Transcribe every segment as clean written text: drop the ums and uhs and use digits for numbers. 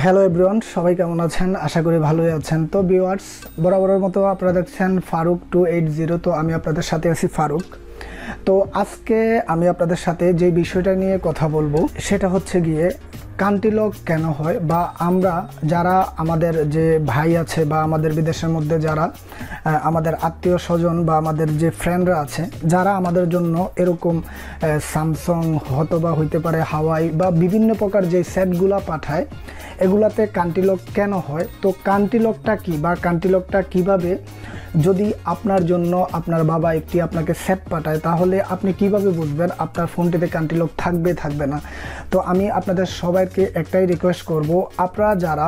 Hello everyone, সবাই কেমন আছেন? আশা করি ভালোই আছেন। তো ভিউয়ার্স, বরাবরের মতো আপনারা দেখছেন ফারুক 280। তো আমি আপনাদের সাথে আছি ফারুক। তো আজকে আমি আপনাদের সাথে যে বিষয়টা নিয়ে কথা বলবো সেটা হচ্ছে গিয়ে কান্ট্রি লক কেন হয়, বা আমরা যারা আমাদের যে ভাই আছে বা আমাদের বিদেশের মধ্যে যারা আমাদের আত্মীয় স্বজন বা আমাদের যে ফ্রেন্ডরা আছে যারা আমাদের জন্য এরকম স্যামসাং হয়তোবা হইতে পারে হাওয়াই বা বিভিন্ন প্রকার যে সেটগুলা পাঠায়, এগুলাতে কান্ট্রি লক কেন হয়, তো কান্ট্রি লকটা কী বা কান্ট্রি লকটা কীভাবে, যদি আপনার জন্য আপনার বাবা একটি আপনাকে সেট পাঠায় তাহলে আপনি কিভাবে বুঝবেন আপনার ফোনটিতে কান্ট্রি লক থাকবে না। তো আমি আপনাদের সবাইকে একটাই রিকোয়েস্ট করব, আপনারা যারা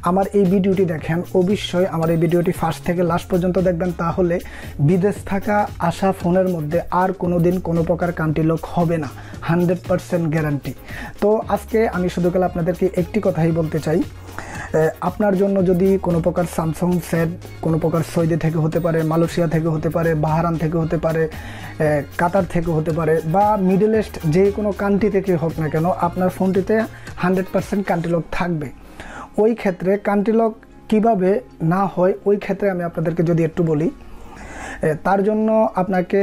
আমার এই ভিডিওটি দেখেন অবশ্যই আমার এই ভিডিওটি ফার্স্ট থেকে লাস্ট পর্যন্ত দেখবেন, তাহলে বিদেশ থাকা আসা ফোনের মধ্যে আর কোনো দিন কোনো প্রকার কান্ট্রি লক হবে না, 100% গ্যারান্টি। তো আজকে আমি শুধু কাল আপনাদেরকে একটি কথাই বলতে চাই, আপনার জন্য যদি কোনো প্রকার স্যামসাং সেট কোনো প্রকার সৌদি থেকে হতে পারে, মালয়েশিয়া থেকে হতে পারে, বাহরান থেকে হতে পারে, কাতার থেকে হতে পারে, বা মিডল ইস্ট যে কোনো কান্ট্রি থেকে হোক না কেন, আপনার ফোনটিতে 100% কান্ট্রি লক থাকবে। ওই ক্ষেত্রে কান্ট্রি লক কীভাবে না হয় ওই ক্ষেত্রে আমি আপনাদেরকে যদি একটু বলি, তার জন্য আপনাকে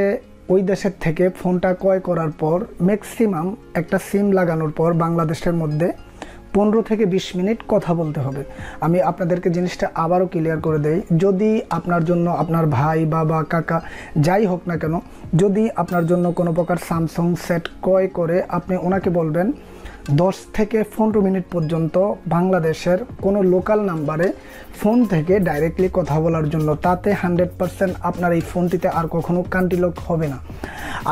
ওই দেশের থেকে ফোনটা ক্রয় করার পর ম্যাক্সিমাম একটা সিম লাগানোর পর বাংলাদেশের মধ্যে 15 থেকে 20 মিনিট কথা বলতে হবে। আমি আপনাদেরকে জিনিসটা আবারও ক্লিয়ার করে দেই, যদি আপনার জন্য আপনার ভাই বাবা কাকা যাই হোক না কেন, যদি আপনার জন্য কোনো প্রকার স্যামসাং সেট ক্রয় করে আপনি ওনাকে বলবেন 10 থেকে 15 মিনিট পর্যন্ত বাংলাদেশের কোনো লোকাল নাম্বারে ফোন থেকে ডাইরেক্টলি কথা বলার জন্য, তাতে 100% আপনার এই ফোনটিতে আর কখনো কান্ট্রি লক হবে না।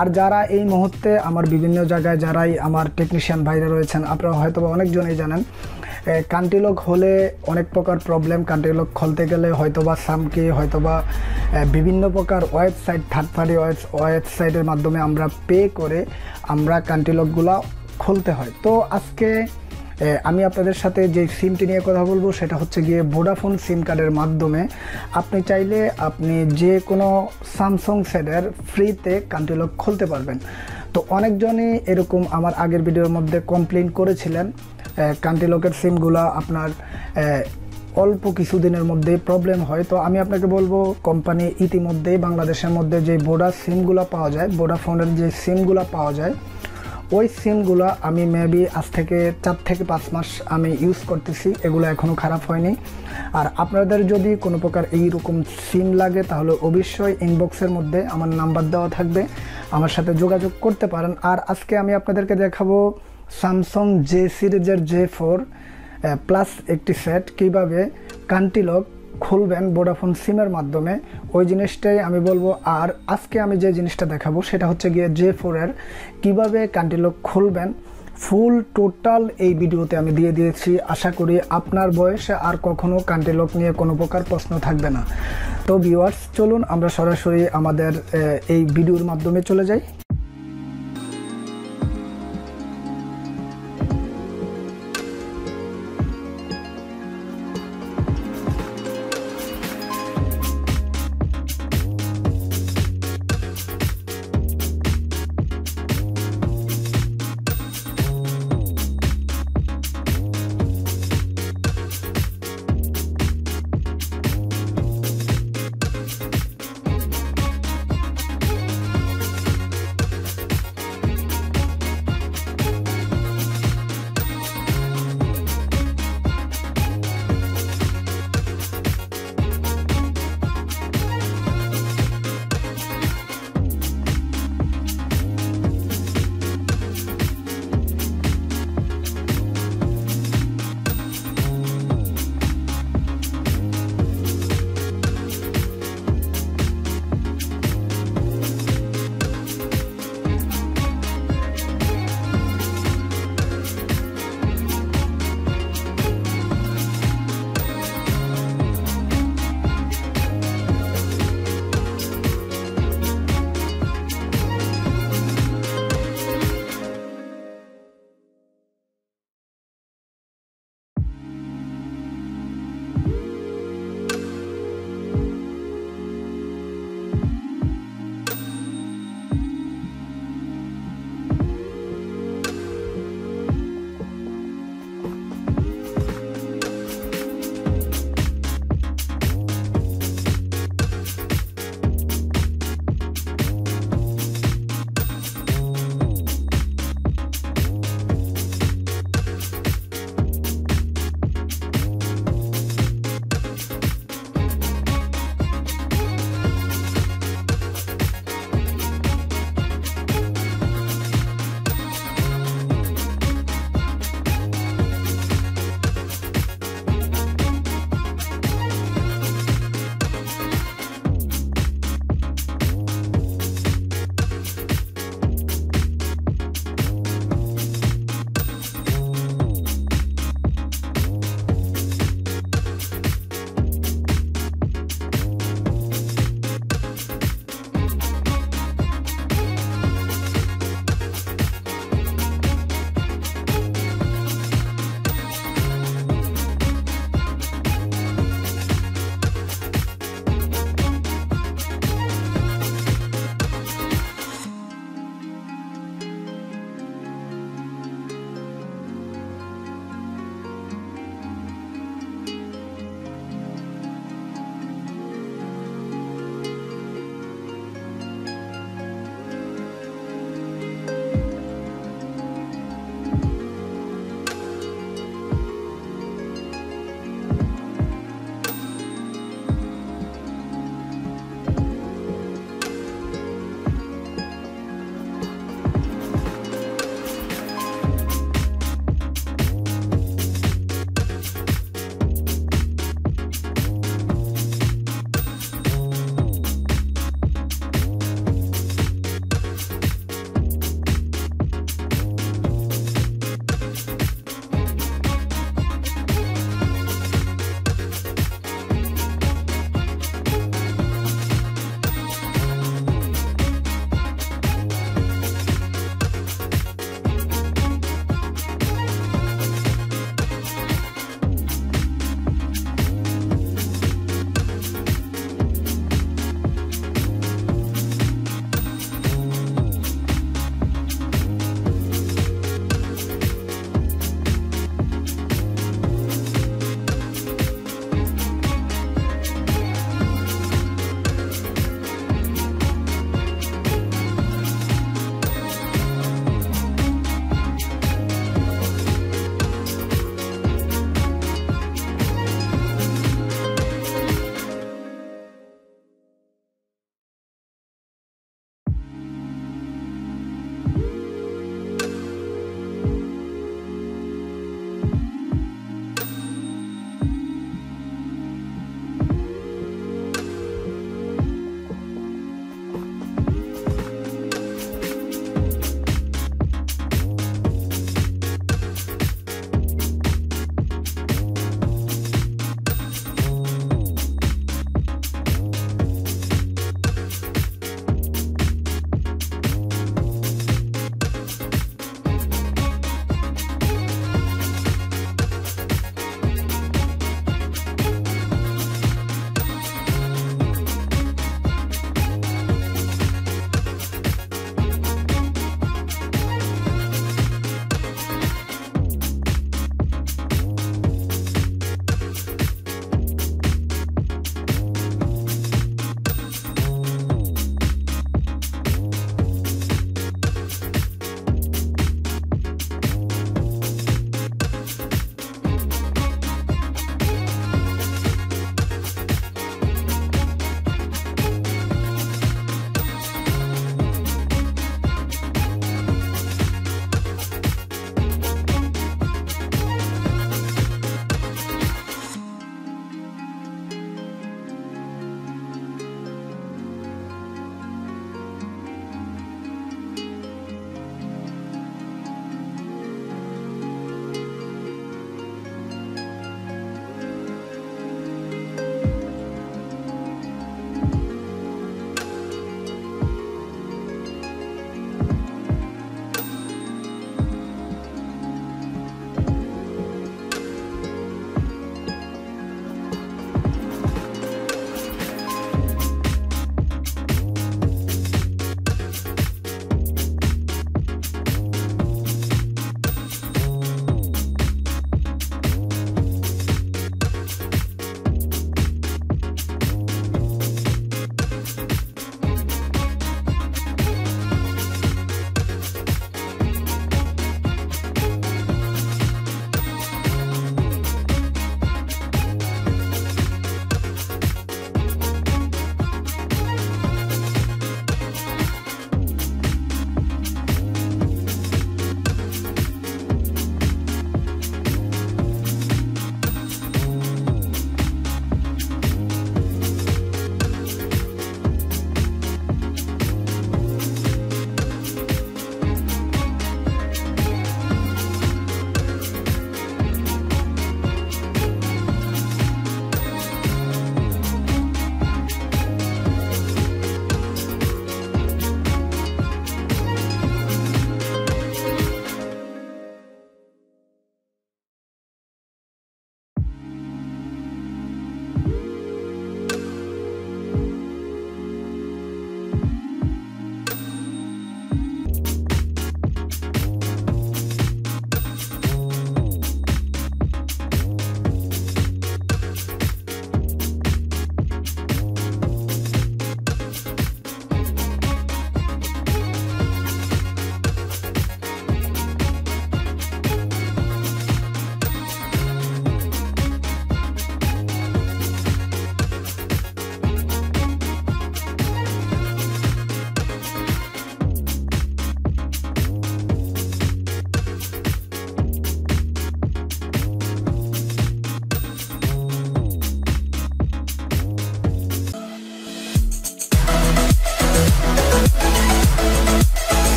আর যারা এই মুহূর্তে আমার বিভিন্ন জায়গায় যারাই আমার টেকনিশিয়ান ভাইরা রয়েছেন, আপনারা হয়তো ওনেকজনই জানেন কান্ট্রি লক হলে অনেক প্রকার প্রবলেম। কান্ট্রি লক খুলতে গেলে হয়তোবা সামকে হয়তোবা বিভিন্ন প্রকার ওয়েবসাইট, থার্ড পার্টি ওয়েবসাইটের মাধ্যমে আমরা পে করে আমরা কান্ট্রি লকগুলো খুলতে হয়। তো আজকে আমি আপনাদের সাথে যে সিমটি নিয়ে কথা বলবো সেটা হচ্ছে গিয়ে ভোডাফোন সিম কার্ডের মাধ্যমে আপনি চাইলে আপনি যে কোনো স্যামসাং সেটের ফ্রিতে কান্ট্রি লক খুলতে পারবেন। তো অনেকজনই এরকম আমার আগের ভিডিওর মধ্যে কমপ্লেন করেছিলেন কান্ট্রি লকের সিমগুলো আপনার অল্প কিছুদিনের মধ্যেই প্রবলেম হয়। তো আমি আপনাকে বলবো, কোম্পানি ইতিমধ্যেই বাংলাদেশের মধ্যে যে ভোডা সিমগুলো পাওয়া যায়, ভোডাফোনের যে সিমগুলো পাওয়া যায়, ওই সিমগুলো আমি মেবি আজ থেকে 4 থেকে 5 মাস আমি ইউজ করতেছি, এগুলো এখনও খারাপ হয়নি। আর আপনাদের যদি কোনো প্রকার এইরকম সিম লাগে তাহলে অবশ্যই ইনবক্সের মধ্যে আমার নাম্বার দেওয়া থাকবে, আমার সাথে যোগাযোগ করতে পারেন। আর আজকে আমি আপনাদেরকে দেখাবো স্যামসাং জে সিরিজের J4 প্লাস একটি সেট কীভাবে কান্ট্রি লক খুলবেন ভোডাফোন সিমের মাধ্যমে, ওই জিনিসটাই আমি বলবো। আর আজকে আমি যে জিনিসটা দেখাবো সেটা হচ্ছে গিয়ে J4 এর কীভাবে কান্ট্রি লক খুলবেন, ফুল টোটাল এই ভিডিওতে আমি দিয়ে দিয়েছি। আশা করি আপনার বয়সে আর কখনো কান্ট্রি লক নিয়ে কোনো প্রকার প্রশ্ন থাকবে না। তো ভিউয়ার্স, চলুন আমরা সরাসরি আমাদের এই ভিডিওর মাধ্যমে চলে যাই।